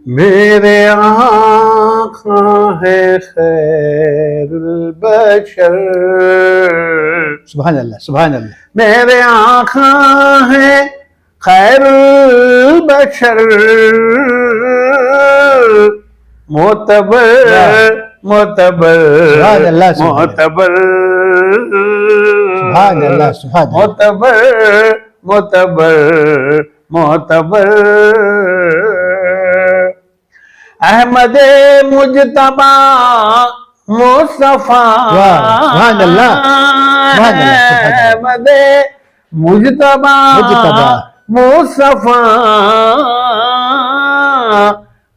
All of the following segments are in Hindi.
मेरे आका है खैरुल बशर। सुभान अल्लाह, सुभान अल्लाह। मेरे आका है खैरुल बशर, मोतबर मोतबर सुभान अल्लाह, मोतबर सुभान अल्लाह, सुभान अल्लाह। मोतबर मोतबर मोतबर अहमदे मुजतबा मुस्तफा। सुभान अल्लाह, सुभान अल्लाह। अहमदे मुजतबा मुस्तफा,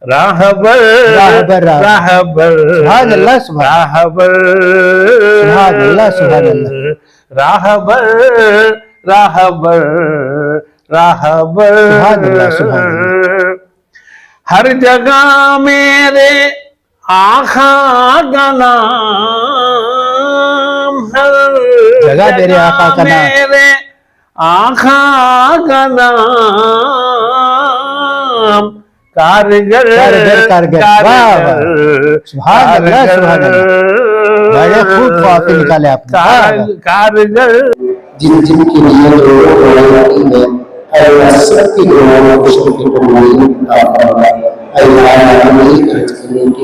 राहबर राहबर राहबर सुभान अल्लाह, राहबर सुभान अल्लाह, सुभान अल्लाह। राहबर राहबर राहबर सुभान अल्लाह, सुभान अल्लाह। हर जगह मेरे आका का नाम, हर जगह मेरे आका का नाम, मेरे आका का नाम, कारगर कारगर कारगर। वाह वाह, सुभान अल्लाह, सुभान अल्लाह। बड़े खूब वाक़े निकाले आपने। कारगर जिन जिन की नियत अल्लाह सबकी दुआओं को शरीक फरमाई। अल्लाह हमें खर्च करने की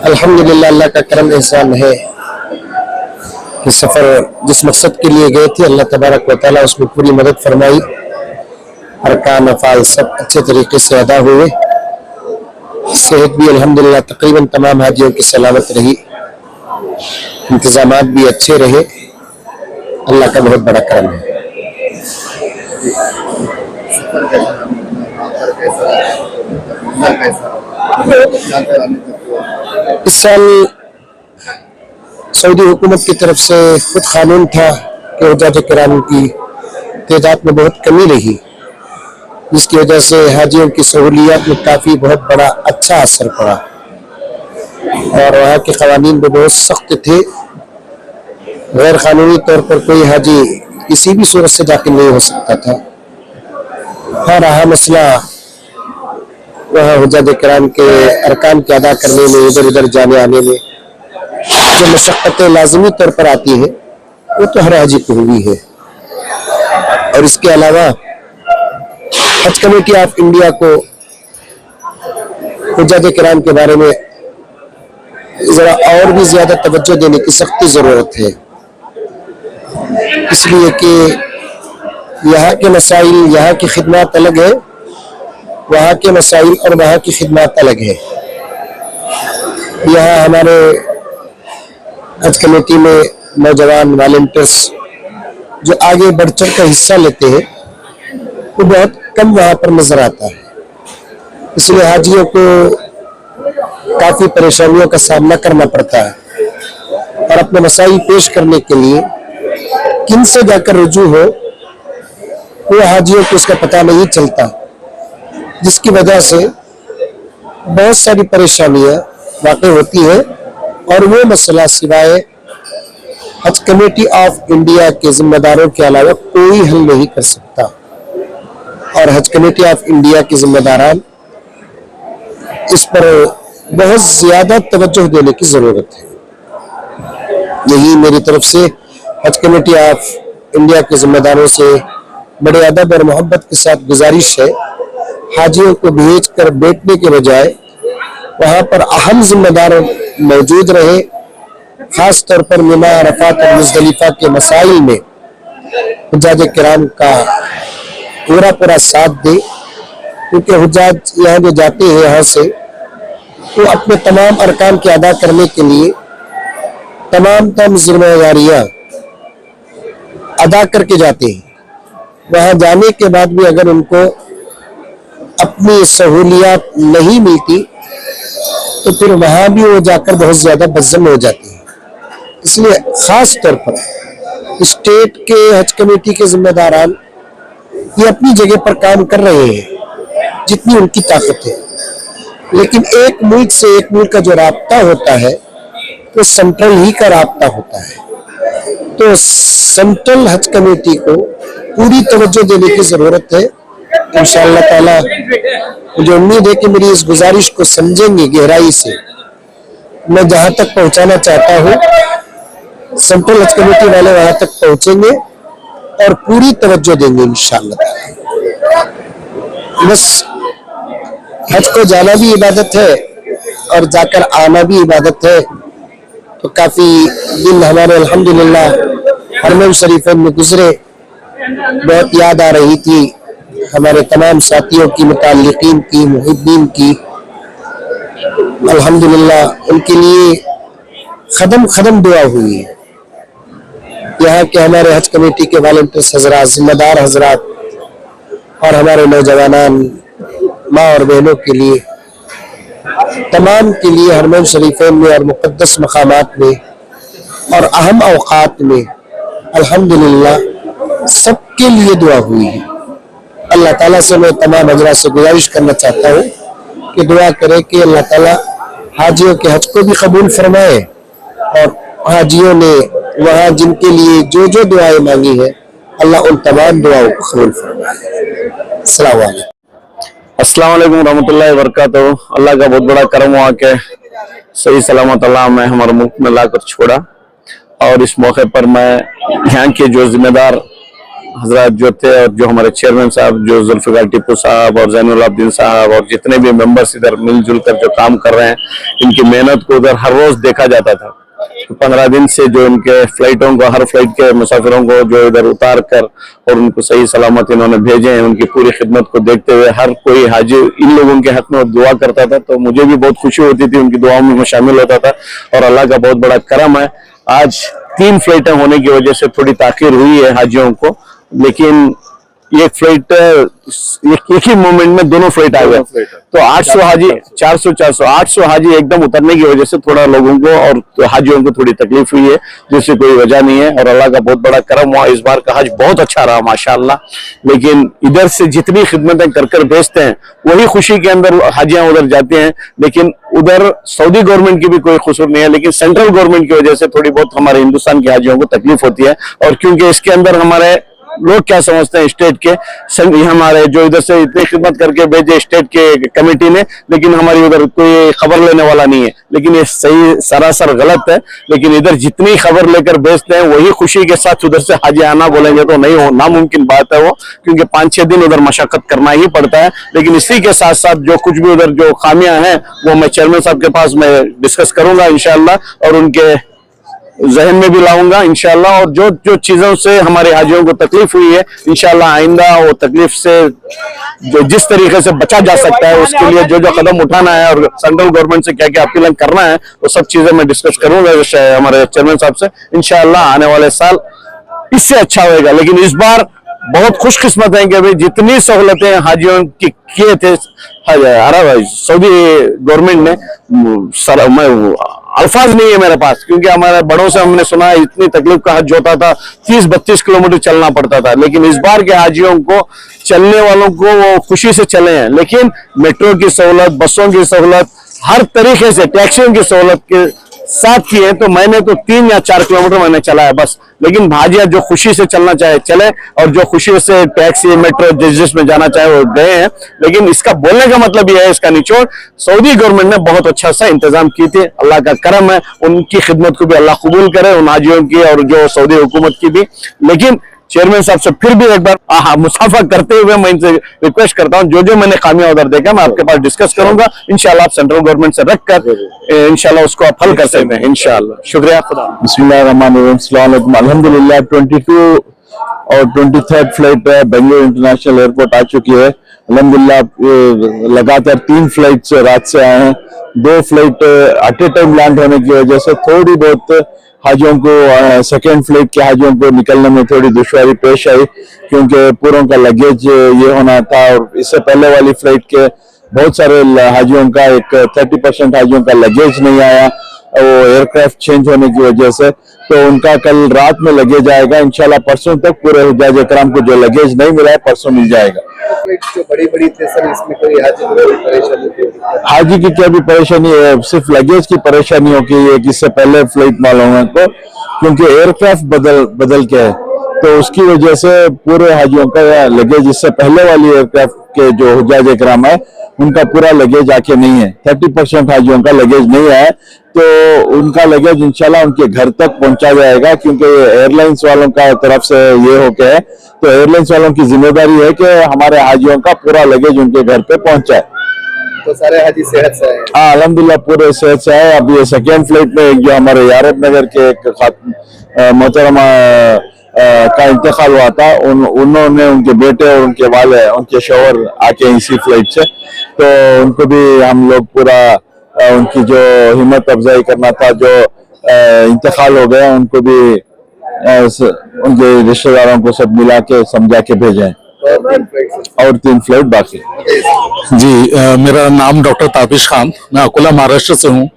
अल्हम्दुलिल्लाह। अल्लाह का करम एहसान है कि सफर जिस मकसद के लिए गए थे अल्लाह तबारक व तआला उसमें पूरी मदद फरमाई। अरकान अफ़ाल सब अच्छे तरीके से अदा हुए। सेहत भी अल्हम्दुलिल्लाह तकरीबन तमाम हाजियों की सलामत रही, इंतजामात भी अच्छे रहे। अल्लाह का बहुत बड़ा करम है। इस साल सऊदी हुकूमत की तरफ से खुद कानून था कि हुज्जाज किराम की तादाद में बहुत कमी रही, जिसकी वजह से हाजियों की सहूलियात में काफ़ी बहुत बड़ा अच्छा असर पड़ा और वहाँ के क़वानीन भी बहुत सख्त थे। गैर कानूनी तौर पर कोई हाजी किसी भी सूरत से दाखिल नहीं हो सकता था। हाँ, रहा मसला वहाँ हुज्जाज किराम के अरकान के अदा करने में, इधर उधर जाने आने में जो मशक्क़तें लाज़मी तौर पर आती है वो तो हर हाजी को हुई है। और इसके अलावा हज कमेटी ऑफ इंडिया को हुज्जाज किराम के बारे में जरा और भी ज्यादा तवज्जो देने की सख्ती जरूरत है, इसलिए कि यहाँ के मसाइल, यहाँ की खिदमत अलग है, वहाँ के मसाइल और वहाँ की खिदमत अलग है। यहाँ हमारे हज कमेटी में नौजवान वॉलंटियर्स जो आगे बढ़ चढ़ कर हिस्सा लेते हैं वो बहुत कम वहाँ पर नजर आता है। इसलिए हाजियों को काफी परेशानियों का सामना करना पड़ता है और अपने मसाइल पेश करने के लिए किन से जाकर रुजू हो वो हाजियों को उसका पता नहीं चलता, जिसकी वजह से बहुत सारी परेशानियां वाक़ई होती है और वो मसला सिवाय हज कमेटी ऑफ इंडिया के जिम्मेदारों के अलावा कोई हल नहीं कर सकता। और हज कमेटी ऑफ इंडिया के जिम्मेदारान इस पर बहुत ज्यादा तवज्जो देने की जरूरत है। यही मेरी तरफ से हज कमेटी ऑफ इंडिया के जिम्मेदारों से बड़े अदब और मोहब्बत के साथ गुजारिश है, हाजियों को भेज कर बैठने के बजाय वहाँ पर अहम जिम्मेदार मौजूद रहे, खास तौर पर मिना, अरफात और मुज़दलिफा के मसाइल में हुज्जाज किराम का पूरा पूरा साथ दे, क्योंकि हुज्जाज यहाँ जो जाते हैं यहाँ से वो अपने तमाम अरकान के अदा करने के लिए तमाम जिम्मेदारियाँ अदा करके जाते हैं। वहाँ जाने के बाद भी अगर उनको अपनी सहूलियात नहीं मिलती तो फिर वहाँ भी वो जाकर बहुत ज्यादा बज़म हो जाती है। इसलिए खास तौर पर स्टेट के हज कमेटी के जिम्मेदारान ये अपनी जगह पर काम कर रहे हैं जितनी उनकी ताकत है, लेकिन एक मुल्क से एक मुल्क का जो राब्ता होता है तो सेंट्रल ही का राब्ता होता है। तो सेंट्रल हज कमेटी को पूरी तवज्जो देने की जरूरत है। इंशाअल्लाह ताला मुझे उम्मीद है कि मेरी इस गुजारिश को समझेंगे गहराई से। मैं जहां तक पहुंचाना चाहता हूं सेंट्रल हज कमेटी वाले वहां तक पहुंचेंगे और पूरी तवज्जो देंगे इंशाअल्लाह। बस हज को जाना भी इबादत है और जाकर आना भी इबादत है। तो काफी दिन हमारे अल्हम्दुलिल्लाह हरमैन शरीफैन में गुजरे, बहुत याद आ रही थी हमारे तमाम साथियों की, मुताल्लिकीन की, मुहिब्बीन की। अल्हम्दुलिल्लाह उनके लिए खदम खदम दुआ हुई है। यहाँ के हमारे हज कमेटी के वॉलंटियर्स हजरात, जिम्मेदार हजरात और हमारे नौजवान माँ और बहनों के लिए, तमाम के लिए हरमैन शरीफैन में और मुक़द्दस मकामात में और अहम औक़ात में अल्हम्दुलिल्लाह सबके लिए दुआ हुई है। अल्लाह ताला से मैं तमाम हजरात से गुजारिश करना चाहता हूँ कि दुआ करें कि अल्लाह ताला हाजियों के हज को भी कबूल फरमाए और हाजियों ने वहाँ जिनके लिए जो जो दुआएं मांगी है अल्लाह उन तमाम दुआओं को कबूल फरमाए। अस्सलाम वालेकुम। अस्सलाम वालेकुम रहमतुल्लाहि व बरकातहू। अल्लाह का बहुत बड़ा करम हुआ के सही सलामत अल्लाह में हमारे मुल्क में लाकर छोड़ा। और इस मौके पर मैं यहाँ के जो जिम्मेदार हजरात जो थे और जो हमारे चेयरमैन साहब, जो जुल्फिकार टिप्पू साहब और ज़ैनुल आबिदीन साहब और जितने भी मेंबर्स इधर मिलजुल कर जो काम कर रहे हैं, इनकी मेहनत को उधर हर रोज देखा जाता था। 15 दिन से जो इनके फ्लाइटों को, हर फ्लाइट के मुसाफिरों को जो इधर उतार कर और उनको सही सलामत इन्होंने भेजे हैं, उनकी पूरी खिदमत को देखते हुए हर कोई हाजी इन लोगों के हक में दुआ करता था। तो मुझे भी बहुत खुशी होती थी, उनकी दुआओं में शामिल होता था। और अल्लाह का बहुत बड़ा करम है, आज 3 फ्लाइटें होने की वजह से थोड़ी ताखीर हुई है हाजियों को, लेकिन एक फ्लाइट एक ही मोमेंट में दोनों फ्लाइट आ गए। तो 800 हाजी 400 800 हाजी एकदम उतरने की वजह से थोड़ा लोगों को और हाजियों को थोड़ी तकलीफ हुई है, जिससे कोई वजह नहीं है। और अल्लाह का बहुत बड़ा करम हुआ, इस बार का हज बहुत अच्छा रहा माशाअल्लाह। लेकिन इधर से जितनी खिदमतें कर कर भेजते हैं वही खुशी के अंदर हाजियां उधर जाती हैं। लेकिन उधर सऊदी गवर्नमेंट की भी कोई कसूर नहीं है, लेकिन सेंट्रल गवर्नमेंट की वजह से थोड़ी बहुत हमारे हिंदुस्तान के हाजियों को तकलीफ होती है। और क्योंकि इसके अंदर हमारे लोग क्या समझते हैं स्टेट के, हमारे जो इधर से इतनी खिदमत करके भेजे स्टेट के कमेटी ने, लेकिन हमारी उधर कोई खबर लेने वाला नहीं है। लेकिन ये सही सरासर गलत है। लेकिन इधर जितनी खबर लेकर भेजते हैं वही खुशी के साथ उधर से हाजी आना बोलेंगे तो नहीं हो, नामुमकिन बात है वो, क्योंकि 5-6 दिन उधर मशक्कत करना ही पड़ता है। लेकिन इसी के साथ साथ जो कुछ भी उधर जो खामियां हैं वो मैं चेयरमैन साहब के पास मैं डिस्कस करूंगा इंशाअल्लाह, और उनके जहन में भी लाऊंगा इंशाअल्लाह। और जो जो चीजों से हमारे हाजियों को तकलीफ हुई है इंशाअल्लाह आइंदा वो तकलीफ से जो जिस तरीके से बचा जा सकता है उसके लिए जो जो कदम उठाना है और सेंट्रल गवर्नमेंट से क्या क्या अपील करना है वो सब चीजें मैं डिस्कस करूंगा हमारे चेयरमैन साहब से। इंशाअल्लाह आने वाले साल इससे अच्छा होगा। लेकिन इस बार बहुत खुशकिस्मत है कि भाई जितनी सहूलतें हाजियों की किए थे अरब सऊदी गवर्नमेंट ने, अल्फाज नहीं है मेरे पास, क्योंकि हमारे बड़ों से हमने सुना है इतनी तकलीफ का हज होता था, 30-32 किलोमीटर चलना पड़ता था। लेकिन इस बार के हाजियों को, चलने वालों को वो खुशी से चले हैं। लेकिन मेट्रो की सहूलत, बसों की सहूलत, हर तरीके से टैक्सियों की सहूलत के साथ की है। तो मैंने तो 3 या 4 किलोमीटर मैंने चला है बस। लेकिन हाजिया जो खुशी से चलना चाहे चले, और जो खुशी से टैक्सी मेट्रो जिसमें जाना चाहे वो गए हैं। लेकिन इसका बोलने का मतलब यह है, इसका निचोड़ सऊदी गवर्नमेंट ने बहुत अच्छा सा इंतजाम किए थे। अल्लाह का करम है, उनकी खिदमत को भी अल्लाह कबूल करे, उन हाजियों की और जो सऊदी हुकूमत की भी। लेकिन चेयरमैन साहब से फिर भी एक बार मुसाफा करते हुए मैं इनसे रिक्वेस्ट करता हूं, जो जो मैंने खामियां उधर देखा मैं आपके पास डिस्कस करूंगा इंशाल्लाह। आप सेंट्रल गवर्नमेंट से रख कर इंशाल्लाह उसको आप हल कर सकते हैं इंशाल्लाह। शुक्रिया। खुदा बिस्मिल्लाहिर्रहमानिर्रहीम। अल्हम्दुलिल्लाह 22 और 23rd flight Bengaluru international airport आ चुकी है। अल्हम्दुलिल्लाह लगातार 3 फ्लाइट से रात से आए हैं। 2 फ्लाइट एट ए टाइम लैंड होने की वजह से थोड़ी बहुत हाजियों को, सेकेंड फ्लाइट के हाजियों को निकलने में थोड़ी दुश्वारी पेश आई, क्योंकि पूरों का लगेज ये होना था। और इससे पहले वाली फ्लाइट के बहुत सारे हाजियों का 30% हाजियों का लगेज नहीं आया, वो एयरक्राफ्ट चेंज होने की वजह से, तो उनका कल रात में लगेज आएगा। इंशाल्लाह परसों तक पूरे हुज्जाज इकराम को जो लगेज नहीं मिला है परसों मिल जाएगा। जो बड़ी बड़ी थे सर, इसमें कोई हाजी को कोई परेशानी थी? हाजी की क्या भी परेशानी है, सिर्फ लगेज की परेशानियों की है। इससे पहले फ्लाइट मालूम है को, क्योंकि एयरक्राफ्ट बदल के है, तो उसकी वजह से पूरे हाजियों का लगेज, इससे पहले वाली एयरक्राफ्ट के जो हुज्जाज इकराम है उनका पूरा लगेज आके नहीं है। 30% हाजियों का लगेज नहीं है, तो उनका लगेज इंशाल्लाह उनके घर तक पहुंचा जाएगा, क्योंकि एयरलाइंस वालों का तरफ से ये हो के है, तो एयरलाइंस वालों की जिम्मेदारी है कि हमारे हाजियों का पूरा लगेज उनके घर पे पहुंचाए। तो सारे हाजी सेहत से आए? हाँ अल्हम्दुलिल्लाह पूरे सेहत से आए। अब ये सेकेंड फ्लाइट में एक जो हमारे यारब नगर के एक मोहतरमा का इंतकाल हुआ था, उन्होंने, उनके बेटे और उनके वाले, उनके शौहर आके इसी फ्लाइट से, तो उनको भी हम लोग पूरा उनकी जो हिम्मत अफजाई करना था, जो इंतकाल हो गया, उनको भी उनके रिश्तेदारों को सब मिला के समझा के भेजे हैं। और 3 फ्लाइट बाकी। जी मेरा नाम डॉक्टर ताबिश खान, मैं अकोला महाराष्ट्र से हूँ।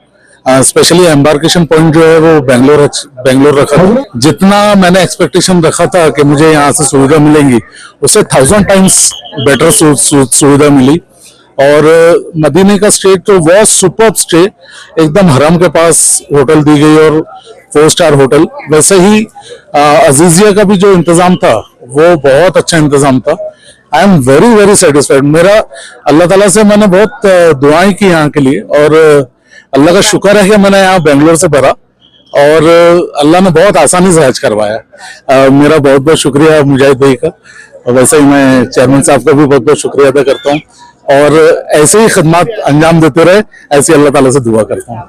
स्पेशली एम्बार्केशन पॉइंट जो है वो बेंगलोर रखा था। जितना मैंने एक्सपेक्टेशन रखा था कि मुझे यहाँ से सुविधा मिलेंगी, उससे 1000 टाइम्स बेटर सुविधा मिली। और मदीने का स्टे तो बहुत सुपर्ब स्टे, एकदम हरम के पास होटल दी गई और 4 स्टार होटल। वैसे ही अजीजिया का भी जो इंतजाम था वो बहुत अच्छा इंतजाम था। I am very very satisfied. मेरा अल्लाह ताला से मैंने बहुत दुआएं की यहाँ के लिए, और अल्लाह का शुक्र है कि मैंने यहाँ बेंगलोर से भरा और अल्लाह ने बहुत आसानी से हज करवाया। मेरा बहुत बहुत शुक्रिया मुजाहिद भाई का, और वैसे ही मैं चेयरमैन साहब का भी बहुत बहुत शुक्रिया अदा करता हूँ, और ऐसे ही खिदमत अंजाम देते रहे, ऐसी अल्लाह ताला से दुआ करता हूँ।